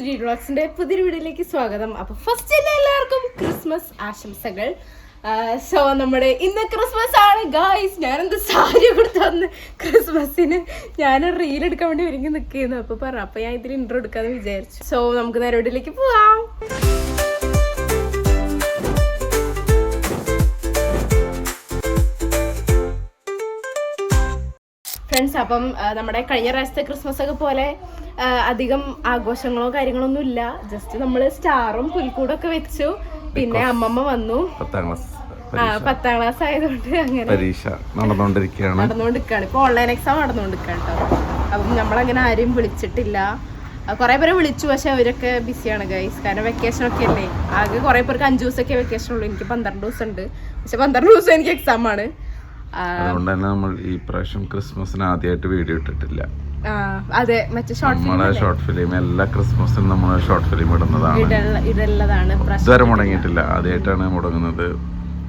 സുജി വ്ളോഗ്സിന്റെ പുതിയൊരു വീഡിയോയിലേക്ക് സ്വാഗതം. അപ്പൊ ഫസ്റ്റ് എല്ലാവർക്കും ക്രിസ്മസ് ആശംസകൾ. സോ നമ്മുടെ ഇന്ന് ക്രിസ്മസ് ആണ് ഗായ്സ്. ഞാനെന്ത് സാരി കൊടുത്ത് വന്ന് ക്രിസ്മസിന് ഞാൻ റീൽ എടുക്കാൻ വേണ്ടി ഒരുങ്ങി നിൽക്കുന്നു. അപ്പൊ ഞാൻ ഇതിൽ ഇൻട്രോ എടുക്കാന്ന് വിചാരിച്ചു. സോ നമുക്ക് നേരെ വീഡിയോയിലേക്ക് പോവാം. ഫ്രണ്ട്സ്, അപ്പം നമ്മുടെ കഴിഞ്ഞ പ്രാവശ്യത്തെ ക്രിസ്മസ് ഒക്കെ പോലെ അധികം ആഘോഷങ്ങളോ കാര്യങ്ങളൊന്നും ഇല്ല. ജസ്റ്റ് നമ്മള് സ്റ്റാറും പുൽക്കൂടൊക്കെ വെച്ചു. പിന്നെ അമ്മമ്മ വന്നു. 10ാം ക്ലാസ് ആയതുകൊണ്ട് അങ്ങനെ പരീക്ഷ നടന്നുകൊണ്ടിരിക്കുകയാണ്. ഇപ്പൊ ഓൺലൈൻ എക്സാം നടന്നുകൊണ്ടിരിക്കുകയാണ് കേട്ടോ. അപ്പം നമ്മളങ്ങനെ ആരെയും വിളിച്ചിട്ടില്ല. കുറെ പേരെ വിളിച്ചു, പക്ഷെ അവരൊക്കെ ബിസിയാണ് ഗൈസ്. കാരണം വെക്കേഷൻ ഒക്കെ അല്ലേ. ആകെ കുറെ പേർക്ക് 5 ദിവസമൊക്കെ വെക്കേഷൻ ഉള്ളൂ. എനിക്ക് 12 ദിവസം ഉണ്ട്. പക്ഷെ 12 ദിവസം എനിക്ക് എക്സാം ആണ്. അതുകൊണ്ട് തന്നെ നമ്മൾ ഈ പ്രാവശ്യം ക്രിസ്മസിന് ആദ്യമായിട്ട് വീഡിയോ ഇട്ടിട്ടില്ല. അതെ, മറ്റേ ഷോർട്ട് ഫിലിം എല്ലാ ക്രിസ്മസിനും നമ്മൾ ഷോർട്ട് ഫിലിം ഇടുന്നതാണ്. ഇതുവരെ മുടങ്ങിയിട്ടില്ല, ആദ്യമായിട്ടാണ് മുടങ്ങുന്നത്.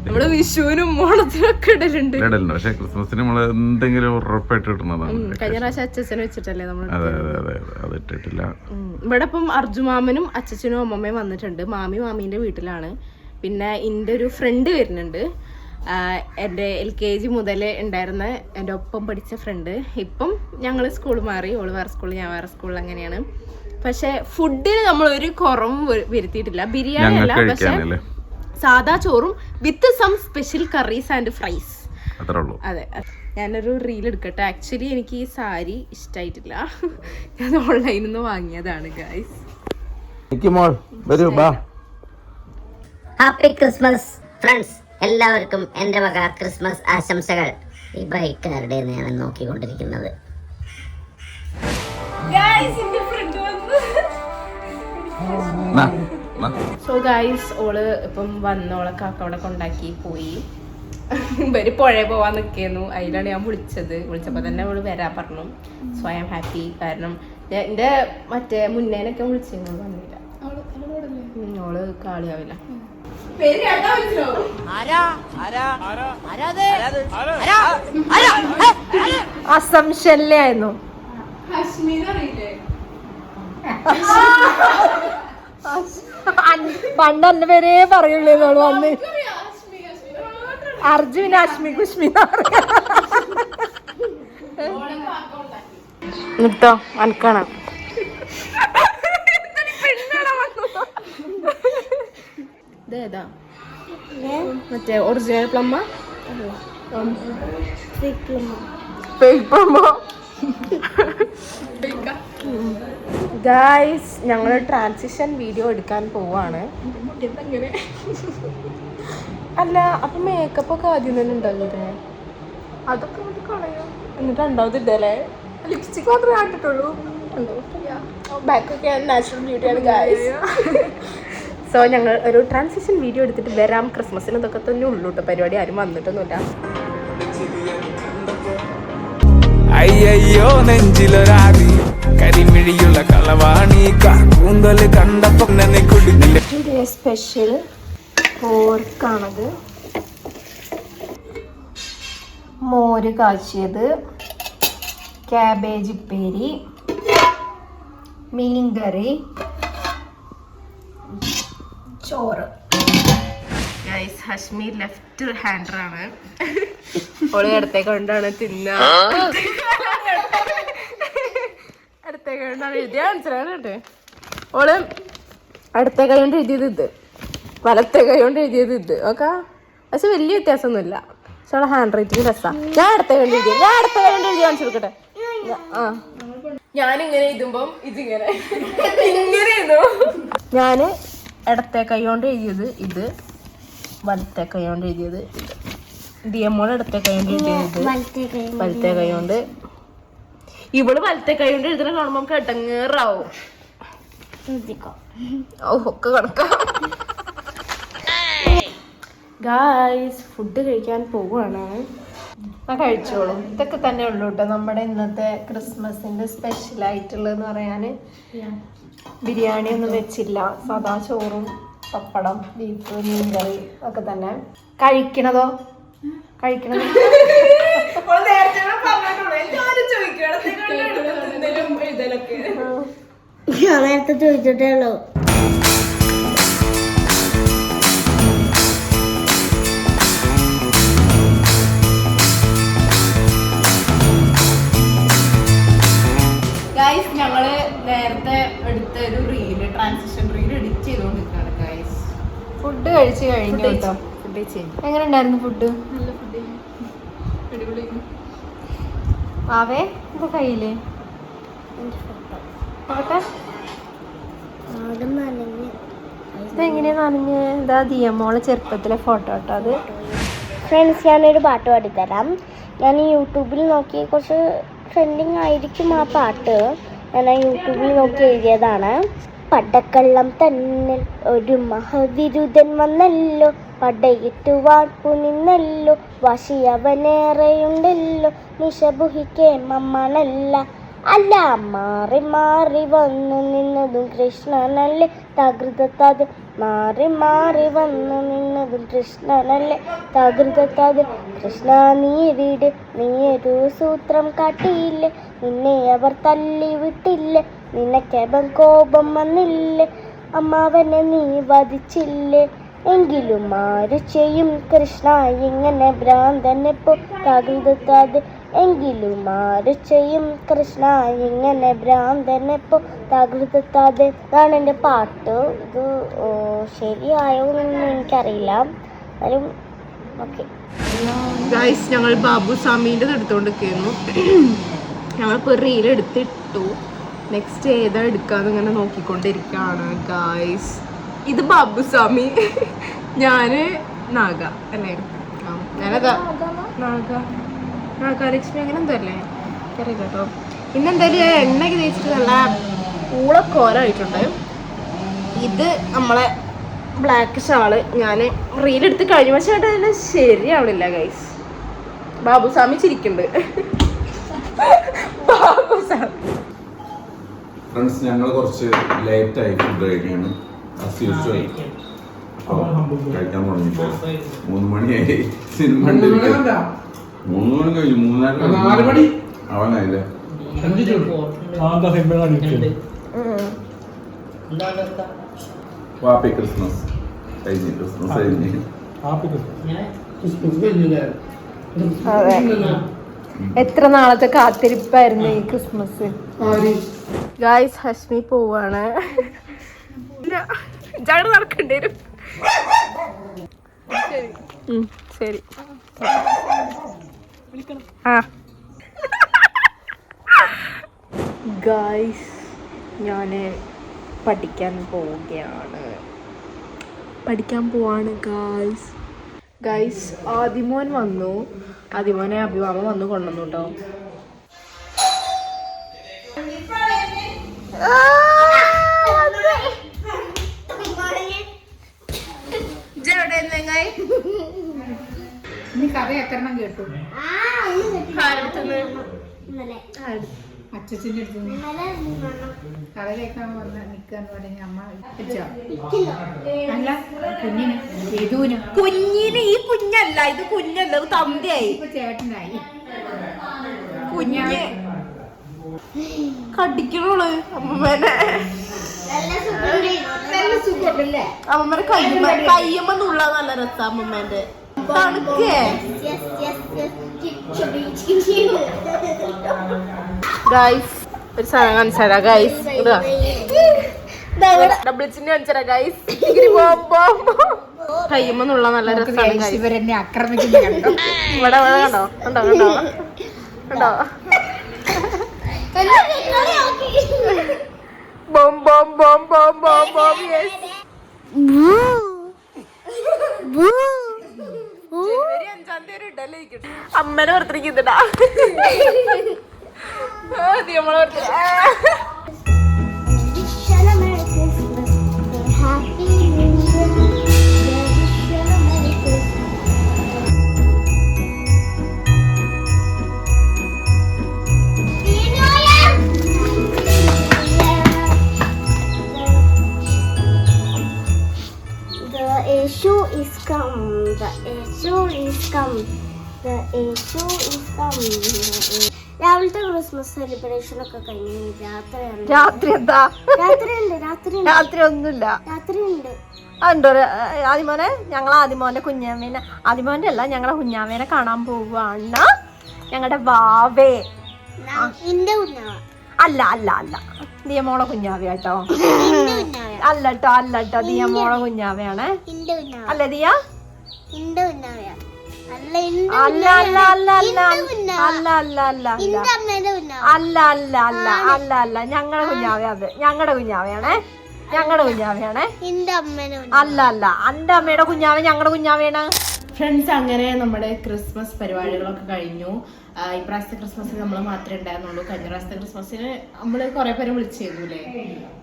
നമ്മള് വിഷുവിനും ഓണത്തിനൊക്കെ ഇടലുണ്ട്. പക്ഷെ ക്രിസ്മസിന് നമ്മൾ എന്തെങ്കിലും ഉറപ്പായിട്ട് ഇടുന്നതാണ്. കഴിഞ്ഞ പ്രാവശ്യം അച്ഛനെ വെച്ചിട്ടല്ലേ നമ്മൾ. അതെ അത് ഇട്ടിട്ടില്ല. ഇവിടെ ഇപ്പം അർജുമാമനും അച്ഛനും അമ്മമ്മയും വന്നിട്ടുണ്ട്. മാമീന്റെ വീട്ടിലാണ്. പിന്നെ എൻ്റെ ഒരു ഫ്രണ്ട് വരുന്നുണ്ട്. എൻ്റെ LKG മുതൽ ഉണ്ടായിരുന്ന എൻ്റെ ഒപ്പം പഠിച്ച ഫ്രണ്ട്. ഇപ്പം ഞങ്ങൾ സ്കൂൾ മാറി. ഓള് വേറെ സ്കൂളിൽ, ഞാൻ വേറെ സ്കൂളിൽ, അങ്ങനെയാണ്. പക്ഷെ ഫുഡിന് നമ്മൾ ഒരു കുറവും വരുത്തിയിട്ടില്ല. ബിരിയാണി അല്ല, പക്ഷെ സാദാ ചോറും with some special curries and fries. അതെ, ഞാനൊരു റീൽ എടുക്കട്ടെ. ആക്ച്വലി എനിക്ക് ഈ സാരി ഇഷ്ടമായിട്ടില്ല. ഞാൻ ഓൺലൈനിൽ നിന്ന് വാങ്ങിയതാണ് ഗൈസ്. Happy Christmas friends. എല്ലാവർക്കും എൻ്റെ വക ക്രിസ്മസ് ആശംസകൾ. ഈ ബൈക്കാരുടെ ഞാൻ നോക്കിക്കൊണ്ടിരിക്കുന്നത്. സോ ഗൈസ്, ഓള് ഇപ്പം വന്നോളെ കാക്കവിടെ കൊണ്ടാക്കി പോയി. ഇവര് പുഴ പോവാൻ നിൽക്കുന്നു. അതിലാണ് ഞാൻ വിളിച്ചപ്പോ തന്നെ അവള് വരാൻ പറഞ്ഞു. So I am happy. കാരണം എന്റെ മറ്റേ മുന്നേനൊക്കെ വിളിച്ചിരുന്നു, വന്നില്ല. ഓള് കാളിയാവില്ല. അസംഷനിലായിരുന്നു. പണ്ട് എന്റെ പേരേ പറയുള്ളൂ വന്ന്. അർജുൻ അശ്മി കുഷ്മി നിട്ടോ അനക്കണം. ഇതേതാ മറ്റേ ഒറിജിനൽ പ്ലമ്മ? ഫേക്ക് പ്ലമ്മ. ഗായ്സ്, ഞങ്ങൾ ട്രാൻസിഷൻ വീഡിയോ എടുക്കാൻ പോവാണ്. അല്ല, അപ്പൊ മേക്കപ്പ് ഒക്കെ ആദ്യം തന്നെ ഉണ്ടാവില്ലേ? അതൊക്കെ നമുക്ക് കളയാം. എന്നിട്ട് ഉണ്ടാവത്തില്ലേ? ലിപ്സ്റ്റിക് മാത്രമേ കണ്ടിട്ടുള്ളൂ. ബാക്കൊക്കെ നാച്ചുറൽ ബ്യൂട്ടിയാണ് ഗായ്സ്. സോ ഞങ്ങൾ ഒരു ട്രാൻസിഷൻ വീഡിയോ എടുത്തിട്ട് വരാം. ക്രിസ്മസിന് ഇതൊക്കെ തന്നെ ഉള്ളൂ കേട്ടോ പരിപാടി. ആരും വന്നിട്ടൊന്നുമില്ല. അയ്യോ നെഞ്ചിലൊരാതി കരിമിഴിയുള്ള കളവാണി കൂന്തല് കണ്ടപ്പോ സ്പെഷ്യൽ പോർക്കാണത്. മോര് കാച്ചിയത്, ക്യാബേജ് ഉപ്പേരി, മീൻകറി, ചോറ്. ഗൈസ്, ഹഷ്മി ലെഫ്റ്റ് ഹാൻഡറാണ്. ഓള് ഇടത്തേക്ക് കൊണ്ടാണ് തിന്നാ. ഇടത്തേക്ക് കൊണ്ടാണ് എഴുതിയാ മനസ്സിലാകട്ടെ. ഓള് അടുത്ത കൈ കൊണ്ട് എഴുതിയത് ഇത്, വലത്തെ കൈ കൊണ്ട് എഴുതിയത് ഇത്. ഓക്കെ, പക്ഷെ വലിയ വ്യത്യാസമൊന്നുമില്ല. പക്ഷെ അവളെ ഹാൻഡ് റൈറ്റിംഗ് രസാ. ഞാൻ അടുത്ത കൈ കൊണ്ട് എഴുതിയ കാണിച്ചു കൊടുക്കട്ടെ. ഞാനിങ്ങനെ എഴുതുമ്പം ഇതിങ്ങനെ ഇങ്ങനെ. ഞാന് ഇടത്തെ കൈ കൊണ്ട് എഴുതിയത് ഇത്, വലത്തെ കൈ കൊണ്ട് എഴുതിയത് ഇത്. ദിയമോള് ഇടത്തെ കൈ കൊണ്ട് എഴുതിയത് വലത്തെ കൈ കൊണ്ട്. ഇവള് വലത്തെ കൈ കൊണ്ട് എഴുതുന്ന കാണുമ്പോ നമുക്ക് ഇടങ്ങേറാവും. ഒക്കെ കണക്കാ. ഗായ്സ്, ഫുഡ് കഴിക്കാൻ പോവുകയാണ്. ഞാൻ കഴിച്ചോളും. ഇതൊക്കെ തന്നെ ഉള്ളൂ കേട്ടോ നമ്മുടെ ഇന്നത്തെ ക്രിസ്മസിന്റെ സ്പെഷ്യൽ ആയിട്ടുള്ളതെന്ന് പറയാന്. ബിരിയാണി ഒന്നും വെച്ചില്ല. സാദാ ചോറും പപ്പടം, ബീഫ്, മീൻകറി ഒക്കെ തന്നെ. കഴിക്കണതോ ഞാൻ നേരത്തെ ചോദിച്ചിട്ടേ ഉള്ളൂ. ഗൈസ് ഞങ്ങള് നേരത്തെ എടുത്ത ഒരു റീല് ട്രാൻസിഷൻ റീൽ എഡിറ്റ് ചെയ്തോണ്ടിരിക്കാണ് ഗൈസ്. ഫുഡ് കഴിച്ച് കഴിഞ്ഞു കേട്ടോ. ഫുഡ് കഴിച്ചു എങ്ങനെ ഉണ്ടായിരുന്നു ഫുഡ്? നല്ല ഫുഡ് അടിപൊളി. ആവേ ഇപ്പൊ കയ്യില് ഇതെങ്ങനെയാ നനഞ്ഞ്? ഇതാ ദിയമോളെ ചെറുപ്പത്തിലെ ഫോട്ടോ കേട്ടോ അത്. ഫ്രണ്ട്സ്, ഞാനൊരു പാട്ട് പാടിത്തരാം. ഞാൻ യൂട്യൂബിൽ നോക്കി, കുറച്ച് ട്രെൻഡിങ് ആയിരിക്കും ആ പാട്ട്. ഞാൻ യൂട്യൂബിൽ നോക്കി എഴുതിയതാണ്. പടക്കള്ളം തന്നിൽ ഒരു മഹവിരുദ്ധൻ വന്നല്ലോ, പടയിട്ടു വാർപ്പു നിന്നല്ലോ, വാശിയവനേറെയുണ്ടല്ലോ, നിശബുഹിക്കേ മമ്മണല്ല അല്ല, മാറി മാറി വന്നു നിന്നതും കൃഷ്ണനല്ലേ, തകൃതത്താത് മാറി മാറി വന്നു നിന്നതും കൃഷ്ണനല്ലേ, തകൃതത്താത്. കൃഷ്ണ നീ വീട്, നീയൊരു സൂത്രം കാട്ടിയില്ലേ, നിന്നെ അവർ തല്ലി വിട്ടില്ലേ, നിനക്കേബം കോപം വന്നില്ലേ, അമ്മാവനെ നീ വധിച്ചില്ലേ, എങ്കിലും ആര് ചെയ്യും കൃഷ്ണ ഇങ്ങനെ ഭ്രാന്തനെപ്പോ, തകൃതത്താത്. എങ്കിലും ആര് ചെയ്യും കൃഷ്ണ ഇങ്ങനെ ഭ്രാന്തനെപ്പോ, തകൃതത്താതെ. ഇതാണ് എൻ്റെ പാട്ട്. ഇത് ശരിയായോ എന്നൊന്നും എനിക്കറിയില്ല, എന്നാലും ഓക്കെ. ഗൈസ് ഞങ്ങൾ ബാബുസ്വാമീൻ്റെ എടുത്തോണ്ടിരിക്കുന്നു. ഞങ്ങളിപ്പോൾ റീൽ എടുത്തിട്ടു. നെക്സ്റ്റ് ഏതാ എടുക്കാന്ന് ഇങ്ങനെ നോക്കിക്കൊണ്ടിരിക്കുകയാണ് ഗൈസ്. ഇത് ബാബുസ്വാമി, ഞാന് നാഗ അല്ലേ? ഞാനതാ നാഗലക്ഷ്മി അങ്ങനെ എന്തോ അല്ലേ അറിയില്ല കേട്ടോ. ഇന്നെന്തായാലും എണ്ണയൊക്കെ തേച്ചിട്ട് നല്ല ഊളക്കോലായിട്ടുണ്ട്. ഇത് നമ്മളെ ബ്ലാക്ക് ഷാള് ഞാൻ റീലെടുത്ത് കഴിഞ്ഞു, പക്ഷെ അതിന് ശരിയാവണില്ല ഗൈസ്. ബാബുസ്വാമി ചിരിക്കുന്നുണ്ട്. ബാബുസ്വാമി ഫ്രണ്ട്സ്, ഞങ്ങൾ കുറച്ച് ലേറ്റായി ഫുഡ് കഴിക്കാണ്. അസ്യൂഷ്വൽ കഴിക്കാൻ തുടങ്ങിയപ്പോൾ 3 മണിയായി. സിനിമ 3 മണി കഴിഞ്ഞു, 3:30 മണി അവനായില്ലേ. ഹാപ്പി ക്രിസ്മസ് കഴിഞ്ഞു. ക്രിസ്മസ് കഴിഞ്ഞു. അതെ, എത്ര നാളത്തെ കാത്തിരിപ്പായിരുന്നു ഈ ക്രിസ്മസ്. ഗായ്സ് ഹഷ്മി പോവാണ്. ജാട് നടക്കേണ്ടി വരും. ശരി ആ ഗായ്സ്, ഞാൻ പഠിക്കാൻ പോവാണ് ഗായ്സ്. ആദിമോൻ വന്നു. ആദിമോനെ അഭിമാമ വന്നു കൊണ്ടുവന്നു കേട്ടോ. കഥയക്കണം കേട്ടു. അച്ഛൻ്റെ അടുത്ത് കഥ കേൾക്കാൻ വന്ന നിക്കാന്ന് പറഞ്ഞ അമ്മ അല്ല കുഞ്ഞിന് ഈ കുഞ്ഞല്ല, ഇത് കുഞ്ഞല്ല, ഇത് തന്തയായി. ഇപ്പൊ ചേട്ടനായി. കുഞ്ഞ് കടിക്കണോള് അമ്മമ്മേനെ. അമ്മമ്മേനെ കയ്യമ്മ നുള്ള നല്ല രസാ അമ്മമ്മേന്റെ. തണുക്കേ ഗൈസ്, ഒരു സാധനം കാണിച്ചാ ഗൈസ്. ഡബിൾ ചിഹ്നം കാണിച്ചാ ഗൈസ്. കയ്യുമ്പന്നുള്ള നല്ല രസമാണ് ഗൈസ്. ഇവരെന്നെ ആക്രമിക്കുന്ന കണ്ടോ? ഇവിടെ കണ്ടോ കണ്ടോ കണ്ടോ കണ്ടോ? ബോം ബോം ബോം ബോം ബോം ബോം. യെസ്. ജനുവരി 5-ാം തീയതി ഇടല്ലേ അമ്മേനെ ഓർത്തിരിക്കുന്നുണ്ടാ. നമ്മളെ Yeshu is come. The Yeshu is come. The Yeshu is come. രാവിലത്തെ ക്രിസ്മസ് സെലിബ്രേഷൻ ഒക്കെ കഴിഞ്ഞ് രാത്രിയാണ്. രാത്രി എന്താ? രാത്രി ഒന്നുമില്ല. ഉണ്ട്. അതുണ്ടോ ആദിമോനെ? ഞങ്ങൾ ആദിമോന്റെ കുഞ്ഞാമ്മേനെ, ആദിമോന്റെ അല്ല, ഞങ്ങളെ കുഞ്ഞാമ്മേനെ കാണാൻ പോവാണ്. ഞങ്ങളുടെ വാവേ. എന്റെ കുഞ്ഞാവ അല്ല അല്ല അല്ല, ദിയമോളെ കുഞ്ഞാവ കേട്ടോ. അല്ല കേട്ടോ, അല്ല കേട്ടോ, ദിയമോളെ കുഞ്ഞാവയാണ്. അല്ലേ ദിയ? അല്ല അല്ല അല്ല അല്ല അല്ല അല്ല അല്ല അല്ല അല്ല അല്ല അല്ല അല്ല അല്ല, ഞങ്ങളുടെ കുഞ്ഞാവ. അത് ഞങ്ങളുടെ കുഞ്ഞാവയാണേ, ഞങ്ങളുടെ കുഞ്ഞാവയാണേ. അല്ല അല്ല, എന്റെ അമ്മയുടെ കുഞ്ഞാവ ഞങ്ങളുടെ കുഞ്ഞാവയാണ്. ഫ്രണ്ട്സ്, അങ്ങനെ നമ്മുടെ ക്രിസ്മസ് പരിപാടികളൊക്കെ കഴിഞ്ഞു. ഇപ്രാവശ്യത്തെ ക്രിസ്മസിന് നമ്മൾ മാത്രമേ ഉണ്ടായിരുന്നുള്ളൂ. കഴിഞ്ഞ പ്രാവശ്യത്തെ ക്രിസ്മസിന് നമ്മൾ കുറെ പേരെ വിളിച്ചിരുന്നൂല്ലേ.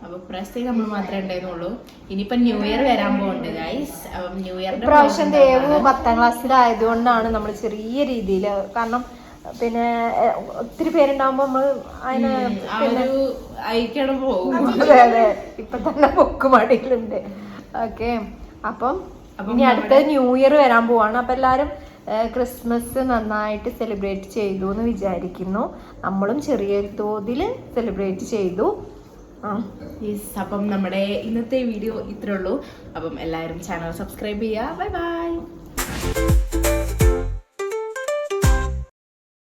അപ്പൊ ഇപ്രാവശ്യത്തേക്ക് നമ്മൾ മാത്രമേ ഉണ്ടായിരുന്നുള്ളൂ. ഇനിയിപ്പൊ ന്യൂ ഇയർ വരാൻ പോകുന്നുണ്ട് ഗൈസ്. ന്യൂ ഇയറിന്റെ പ്രാവശ്യം ദേവു 10ാം ക്ലാസ്സിലായതുകൊണ്ടാണ് നമ്മൾ ചെറിയ രീതിയിൽ, കാരണം പിന്നെ ഒത്തിരി പേരുണ്ടാവുമ്പോ നമ്മള് അതിന് അയക്കണം പോകും. അതെ അതെ, ഇപ്പൊ തന്നെ പൊക്ക് മടിയിലുണ്ട്. ഓക്കെ, അപ്പം ഇനി അടുത്ത ന്യൂ ഇയർ വരാൻ പോവാണ്. അപ്പൊ എല്ലാരും ക്രിസ്മസ് നന്നായിട്ട് സെലിബ്രേറ്റ് ചെയ്തു എന്ന് വിചാരിക്കുന്നു. നമ്മളും ചെറിയ തോതിൽ സെലിബ്രേറ്റ് ചെയ്തു. അപ്പം നമ്മുടെ ഇന്നത്തെ വീഡിയോ ഇത്രേ ഉള്ളൂ. അപ്പം എല്ലാവരും ചാനൽ സബ്സ്ക്രൈബ് ചെയ്യുക. Bye bye.